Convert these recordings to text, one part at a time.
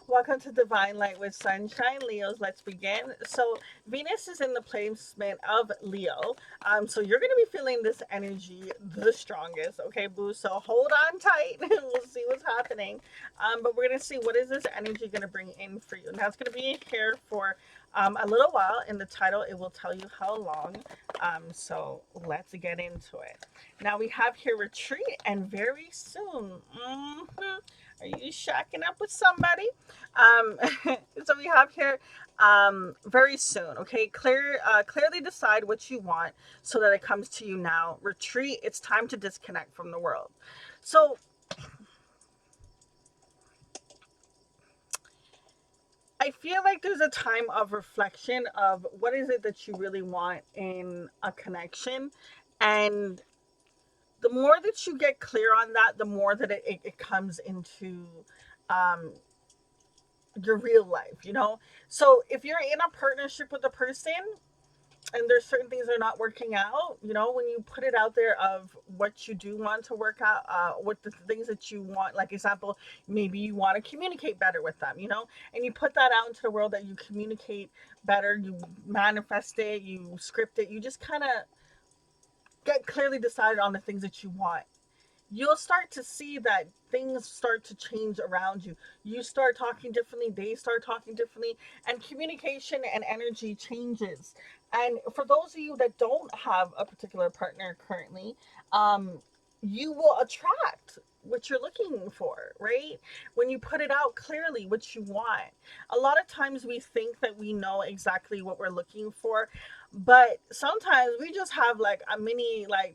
Welcome to Divine Light with Sunshine, Leos. Let's begin. So, Venus is in the placement of Leo. So you're going to be feeling this energy the strongest, okay, boo? So hold on tight. We'll see what's happening. But we're going to see what is this energy going to bring in for you. Now, it's going to be here for a little while. In the title, it will tell you how long. So let's get into it. Now, we have here retreat and very soon. Are you shacking up with somebody? Um, so we have here very soon. Okay, clearly decide what you want so that it comes to you now. Retreat. It's time to disconnect from the world. So I feel like there's a time of reflection of what is it that you really want in a connection, and the more that you get clear on that, the more that it comes into um, your real life, you know? So if you're in a partnership with a person and there's certain things that are not working out, you know, when you put it out there of what you do want to work out, what the things that you want, like example, maybe you want to communicate better with them, you know, and you put that out into the world that you communicate better, you manifest it, you script it, you just kind of get clearly decided on the things that you want. You'll start to see that things start to change around you. You start talking differently, they start talking differently, and communication and energy changes. And for those of you that don't have a particular partner currently, um, you will attract what you're looking for, right? When you put it out clearly what you want. A lot of times we think that we know exactly what we're looking for, but sometimes we just have like a mini, like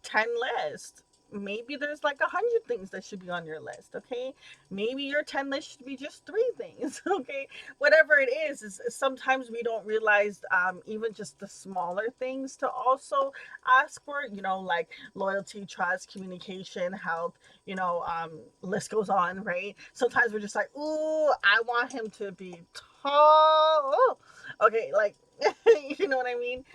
10 list. Maybe there's like 100 things that should be on your list, okay? Maybe your 10 list should be just three things, okay? Whatever it is sometimes we don't realize even just the smaller things to also ask for, you know, like loyalty, trust, communication, health, you know, list goes on, right? Sometimes we're just like, ooh, I want him to be tall. Okay, like, you know what I mean?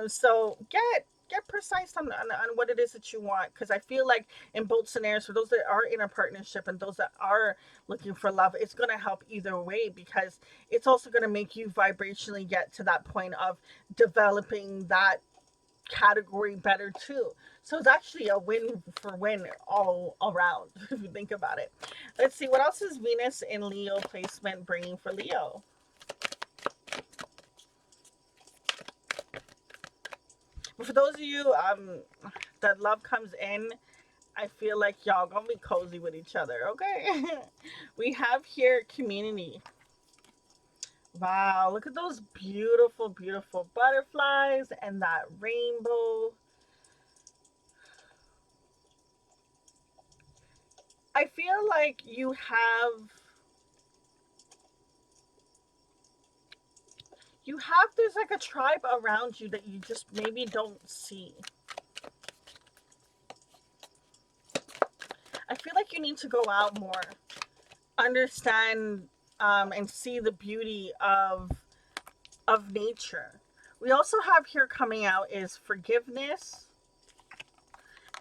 So get precise on what it is that you want, because I feel like in both scenarios, for those that are in a partnership and those that are looking for love, it's going to help either way, because it's also going to make you vibrationally get to that point of developing that category better too. So it's actually a win for win all around if you think about it. Let's see, what else is Venus in Leo placement bringing for Leo? But for those of you that love comes in, I feel like y'all gonna be cozy with each other, okay? We have here community. Wow, look at those beautiful, beautiful butterflies and that rainbow. I feel like you have there's like a tribe around you that you just maybe don't see. I feel like you need to go out more, understand and see the beauty of nature. We also have here coming out is forgiveness,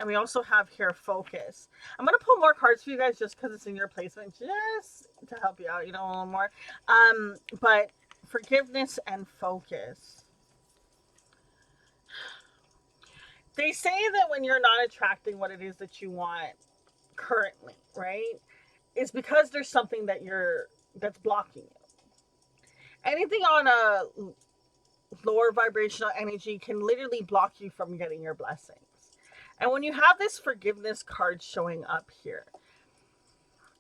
and we also have here focus. I'm gonna pull more cards for you guys just because it's in your placement, just to help you out, you know, a little more. But forgiveness and focus. They say that when you're not attracting what it is that you want currently, right? It's because there's something that's blocking you. Anything on a lower vibrational energy can literally block you from getting your blessings. And when you have this forgiveness card showing up here,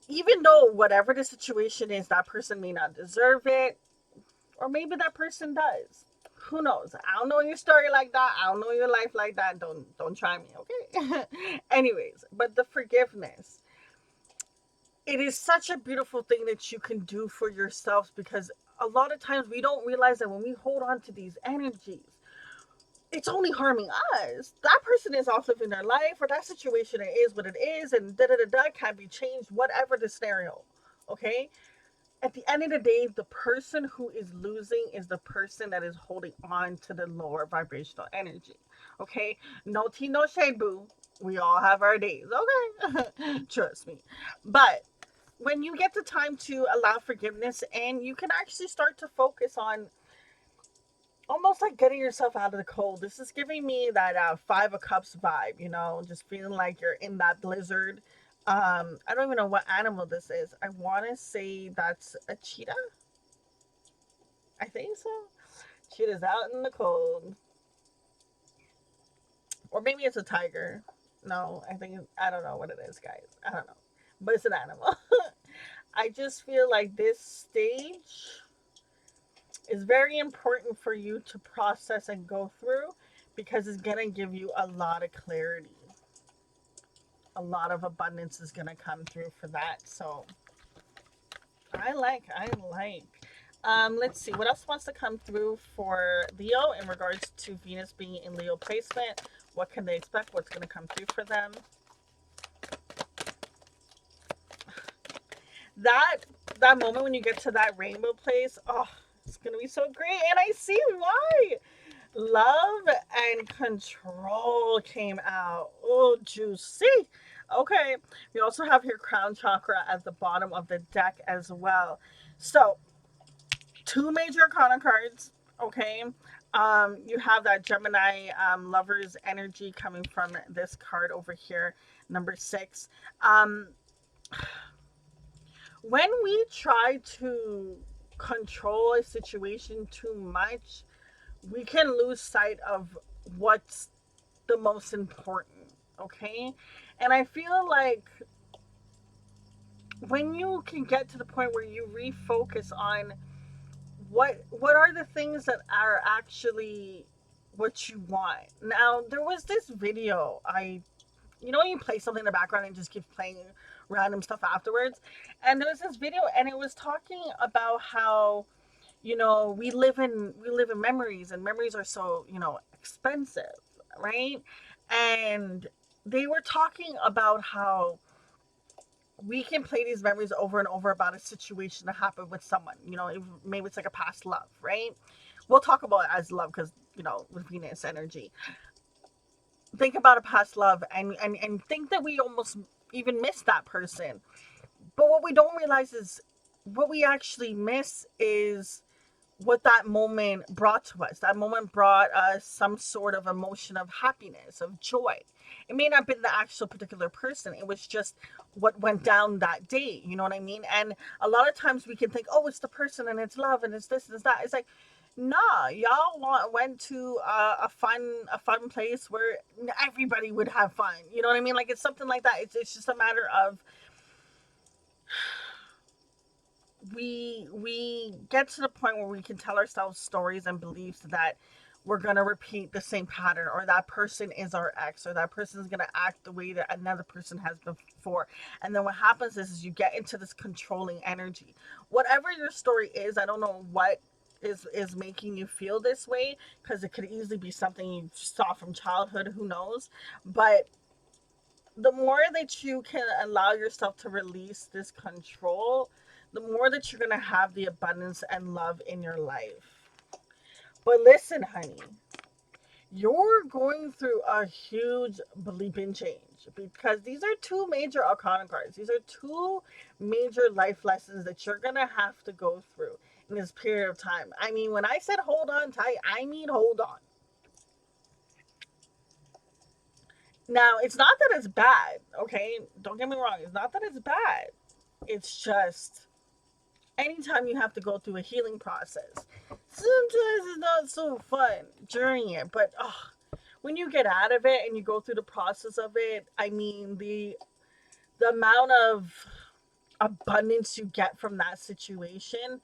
even though whatever the situation is, that person may not deserve it, or maybe that person does. Who knows? I don't know your story like that. I don't know your life like that. Don't try me, okay? Anyways, but the forgiveness, it is such a beautiful thing that you can do for yourselves, because a lot of times we don't realize that when we hold on to these energies, it's only harming us. That person is off living their life, or that situation is what it is, and da da da da can be changed, whatever the scenario. Okay? At the end of the day, the person who is losing is the person that is holding on to the lower vibrational energy. Okay? No tea, no shade, boo. We all have our days, okay? Trust me. But when you get the time to allow forgiveness, and you can actually start to focus on almost like getting yourself out of the cold. This is giving me that Five of Cups vibe, you know, just feeling like you're in that blizzard. I don't even know what animal this is. I want to say that's a cheetah. I think so. Cheetah's out in the cold, or maybe it's a tiger. No, I don't know what it is, guys. I don't know, but it's an animal. I just feel like this stage is very important for you to process and go through, because it's gonna give you a lot of clarity. A lot of abundance is gonna come through for that. So I like. Let's see what else wants to come through for Leo in regards to Venus being in Leo placement. What can they expect? What's going to come through for them? That that moment when you get to that rainbow place, oh, it's going to be so great. And I see why. Love and control came out. Oh, juicy. Okay. We also have here crown chakra at the bottom of the deck as well. So, two major arcana cards. Okay. You have that Gemini lover's energy coming from this card over here, number 6. Um, when we try to control a situation too much, we can lose sight of what's the most important. Okay. And I feel like when you can get to the point where you refocus on what are the things that are actually what you want. Now, there was this video, you play something in the background and just keeps playing random stuff afterwards. And there was this video, and it was talking about how, we live in memories, and memories are so, expensive, right? And they were talking about how we can play these memories over and over about a situation that happened with someone. Maybe it's like a past love, right? We'll talk about it as love because, with Venus energy. Think about a past love, and think that we almost even miss that person. But what we don't realize is what we actually miss is what that moment brought to us. That moment brought us some sort of emotion of happiness, of joy. It may not have been the actual particular person, it was just what went down that day. You know what I mean? And a lot of times we can think, oh, it's the person and it's love and it's this and it's that. It's like, nah, went to a fun place where everybody would have fun. You know what I mean? Like, it's something like that. It's just a matter of we get to the point where we can tell ourselves stories and beliefs that we're going to repeat the same pattern, or that person is our ex, or that person is going to act the way that another person has before. And then what happens is you get into this controlling energy. Whatever your story is, I don't know what is making you feel this way, because it could easily be something you saw from childhood, who knows. But the more that you can allow yourself to release this control, the more that you're going to have the abundance and love in your life. But listen, honey, you're going through a huge bleeping change, because these are two major arcana cards. These are two major life lessons that you're going to have to go through in this period of time. I mean, when I said hold on tight, I mean hold on. Now, it's not that it's bad, okay? Don't get me wrong. It's not that it's bad. It's just anytime you have to go through a healing process, sometimes it's not so fun during it. But when you get out of it and you go through the process of it, I mean, the amount of abundance you get from that situation,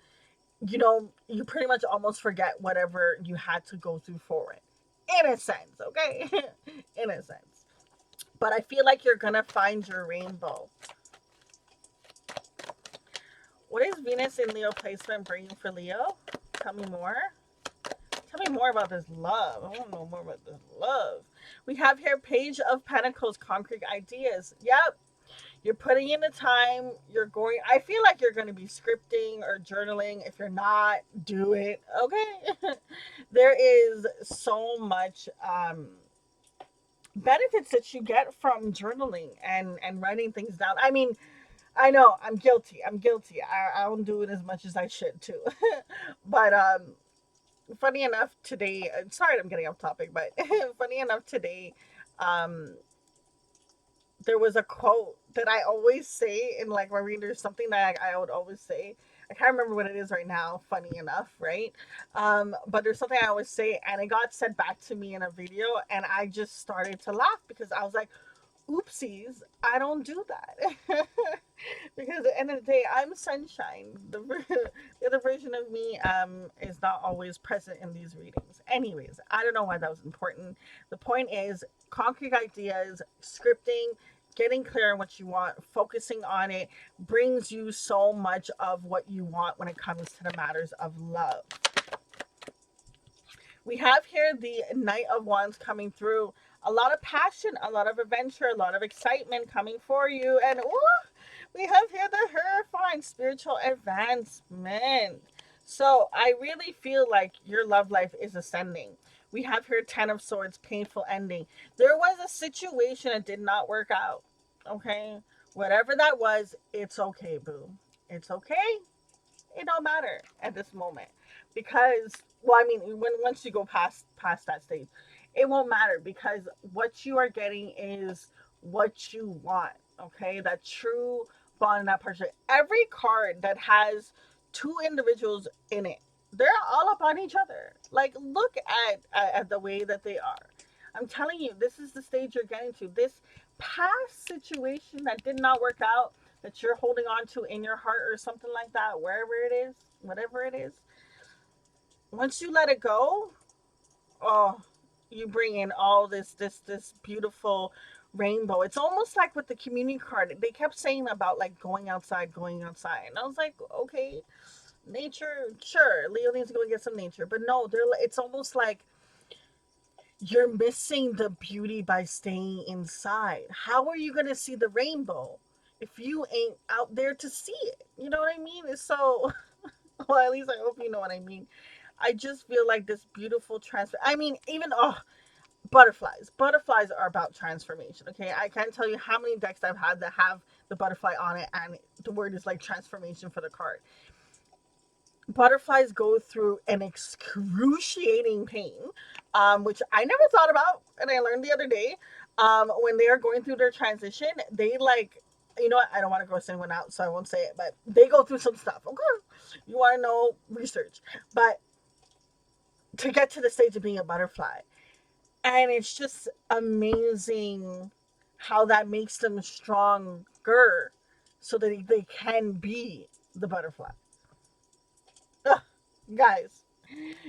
you pretty much almost forget whatever you had to go through for it. In a sense, okay? In a sense. But I feel like you're gonna find your rainbow. What is Venus in Leo placement bringing for Leo? Tell me more. Tell me more about this love. I want to know more about this love. We have here Page of Pentacles, concrete ideas. Yep. You're putting in the time. I feel like you're going to be scripting or journaling. If you're not, do it. Okay. There is so much benefits that you get from journaling and writing things down. I mean, I know I'm guilty. I'm guilty. I don't do it as much as I should too. But funny enough today, sorry I'm getting off topic, but funny enough today, um, there was a quote that I always say in like my readers, something that I would always say. I can't remember what it is right now, funny enough, right? But there's something I always say, and it got said back to me in a video, and I just started to laugh because I was like, oopsies, I don't do that. Because at the end of the day, I'm sunshine. The other version of me is not always present in these readings. Anyways, I don't know why that was important. The point is concrete ideas, scripting, getting clear on what you want, focusing on it brings you so much of what you want when it comes to the matters of love. We have here the Knight of Wands coming through. A lot of passion, a lot of adventure, a lot of excitement coming for you. And ooh, we have here the Hierophant, spiritual advancement. So I really feel like your love life is ascending. We have here Ten of Swords, painful ending. There was a situation that did not work out. Okay? Whatever that was, it's okay, boo. It's okay. It don't matter at this moment because, well, I mean, when once you go past that stage, it won't matter because what you are getting is what you want. Okay, that true bond and that partnership. Every card that has two individuals in it, they're all up on each other. Like, look at the way that they are. I'm telling you, this is the stage you're getting to. This past situation that did not work out, that you're holding on to in your heart or something like that, wherever it is, whatever it is, once you let it go, oh, you bring in all this beautiful rainbow. It's almost like with the community card. They kept saying about like going outside. And I was like, okay, nature, sure. Leo needs to go and get some nature. But no, it's almost like you're missing the beauty by staying inside. How are you going to see the rainbow if you ain't out there to see it? You know what I mean? It's so, well, at least I hope you know what I mean. I just feel like this beautiful transfer. I mean, even, oh, butterflies. Butterflies are about transformation, okay? I can't tell you how many decks I've had that have the butterfly on it, and the word is like transformation for the card. Butterflies go through an excruciating pain, which I never thought about, and I learned the other day. When they are going through their transition, they like, you know what? I don't want to gross anyone out, so I won't say it, but they go through some stuff. Okay, you want to know research, but to get to the stage of being a butterfly, and it's just amazing how that makes them stronger, so that they can be the butterfly. Ugh, guys,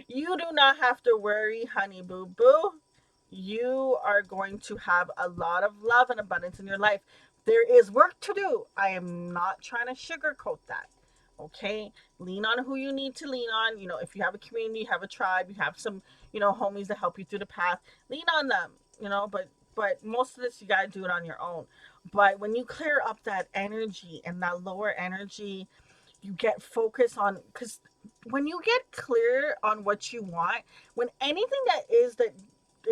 you do not have to worry, honey boo boo. You are going to have a lot of love and abundance in your life. There is work to do. I am not trying to sugarcoat that. Okay? Lean on who you need to lean on. You know, if you have a community, you have a tribe, you have some, homies that help you through the path, lean on them, but most of this you got to do it on your own. But when you clear up that energy and that lower energy, you get focused on, because when you get clear on what you want, when anything that is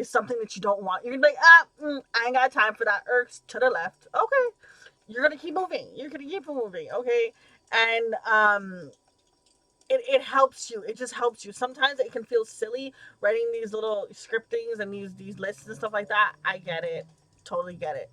something that you don't want, you're like, I ain't got time for that, irks to the left. Okay, you're gonna keep moving, okay. And it helps you, it just helps you. Sometimes it can feel silly writing these little scriptings and these lists and stuff like that. I get it, totally get it,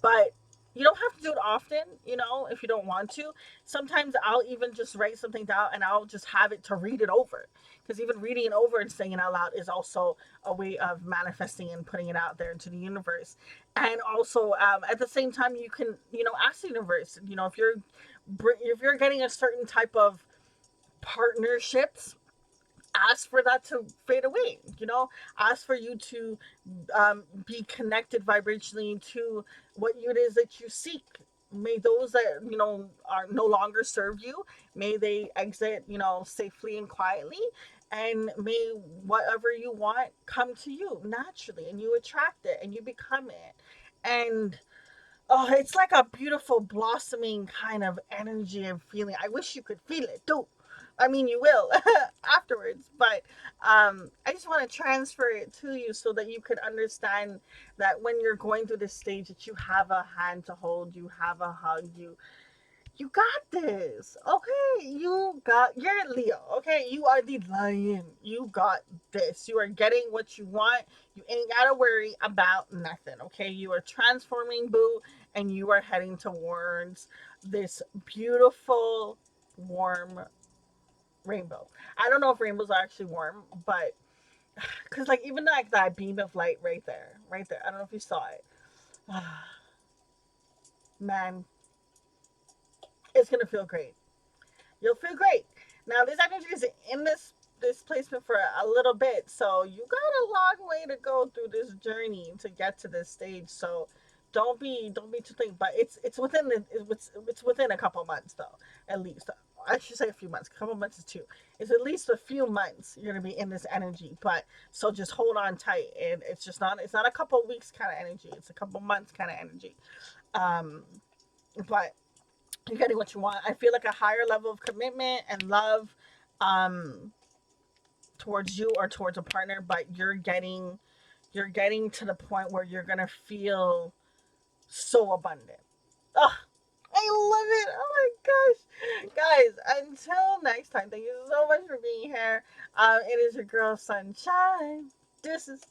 but you don't have to do it often, if you don't want to. Sometimes I'll even just write something down and I'll just have it to read it over, because even reading it over and saying it out loud is also a way of manifesting and putting it out there into the universe. And also, at the same time, you can, ask the universe, if you're getting a certain type of partnerships, ask for that to fade away, ask for you to be connected vibrationally to what it is that you seek. May those that are no longer serve you, may they exit safely and quietly, and may whatever you want come to you naturally, and you attract it and you become it. And oh, it's like a beautiful blossoming kind of energy and feeling. I wish you could feel it too. I mean, you will afterwards, but I just want to transfer it to you so that you could understand that when you're going through this stage, that you have a hand to hold, you have a hug, You got this. Okay, you're Leo. Okay, you are the lion. You got this. You are getting what you want. You ain't gotta worry about nothing. Okay, you are transforming, boo, and you are heading towards this beautiful, warm rainbow. I don't know if rainbows are actually warm, but because like even like that beam of light right there. I don't know if you saw it. Man, it's gonna feel great. You'll feel great. Now this energy is in this placement for a little bit, so you got a long way to go through this journey to get to this stage. So don't be too thick, but it's within a couple months though, at least. I should say a few months. A couple months is too. It's at least a few months you're gonna be in this energy. But so just hold on tight, and it's not a couple weeks kind of energy. It's a couple months kind of energy. Um, but you're getting what you want. I feel like a higher level of commitment and love um towards you or towards a partner, but you're getting to the point where you're gonna feel so abundant. Oh, I love it. Oh my gosh. Guys, until next time, thank you so much for being here. It is your girl Sunshine. This is